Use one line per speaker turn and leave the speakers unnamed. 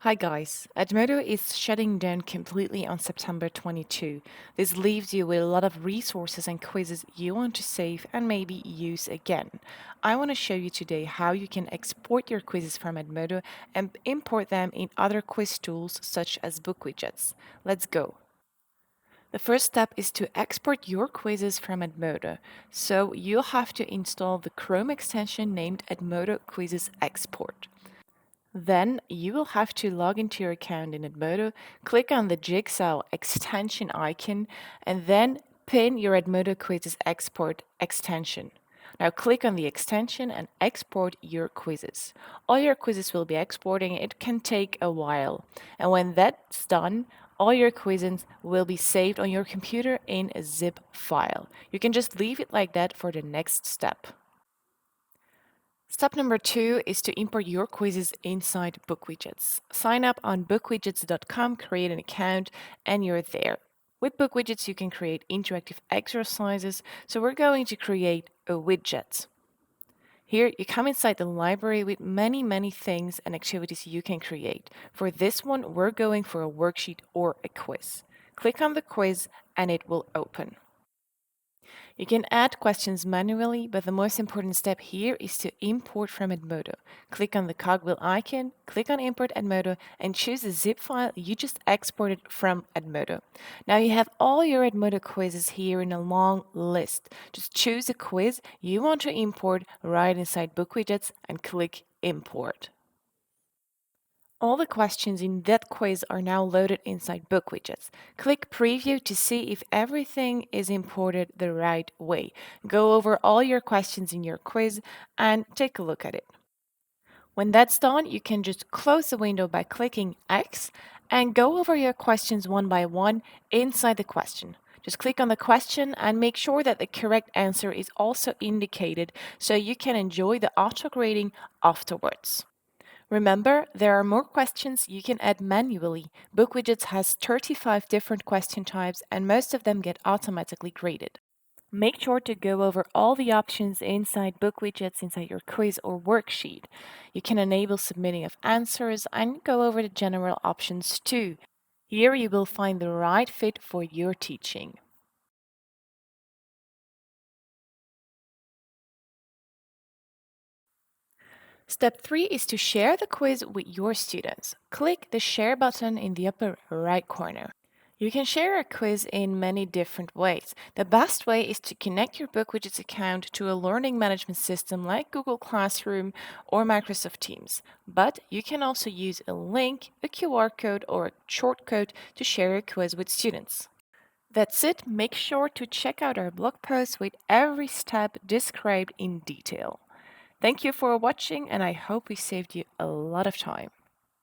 Hi guys, Edmodo is shutting down completely on September 22. This leaves you with a lot of resources and quizzes you want to save and maybe use again. I want to show you today how you can export your quizzes from Edmodo and import them in other quiz tools such as BookWidgets. Let's go. The first step is to export your quizzes from Edmodo. So you'll have to install the Chrome extension named Edmodo Quizzes Export. Then you will have to log into your account in Edmodo, click on the Jigsaw extension icon, and then pin your Edmodo Quizzes Export extension. Now click on the extension and export your quizzes. All your quizzes will be exporting. It can take a while. And when that's done, all your quizzes will be saved on your computer in a zip file. You can just leave it like that for the next step. Step number 2 is to import your quizzes inside BookWidgets. Sign up on bookwidgets.com, create an account, and you're there. With BookWidgets, you can create interactive exercises, so we're going to create a widget. Here, you come inside the library with many things and activities you can create. For this one, we're going for a worksheet or a quiz. Click on the quiz and it will open. You can add questions manually, but the most important step here is to import from Edmodo. Click on the cogwheel icon, click on Import Edmodo, and choose the zip file you just exported from Edmodo. Now you have all your Edmodo quizzes here in a long list. Just choose a quiz you want to import right inside BookWidgets and click Import. All the questions in that quiz are now loaded inside BookWidgets. Click Preview to see if everything is imported the right way. Go over all your questions in your quiz and take a look at it. When that's done, you can just close the window by clicking X and go over your questions one by one inside the question. Just click on the question and make sure that the correct answer is also indicated so you can enjoy the auto-grading afterwards. Remember, there are more questions you can add manually. BookWidgets has 35 different question types and most of them get automatically graded. Make sure to go over all the options inside BookWidgets inside your quiz or worksheet. You can enable submitting of answers and go over the general options too. Here you will find the right fit for your teaching. Step 3 is to share the quiz with your students. Click the Share button in the upper right corner. You can share a quiz in many different ways. The best way is to connect your BookWidgets account to a learning management system like Google Classroom or Microsoft Teams. But you can also use a link, a QR code, or a shortcode to share a quiz with students. That's it. Make sure to check out our blog post with every step described in detail. Thank you for watching, and I hope we saved you a lot of time.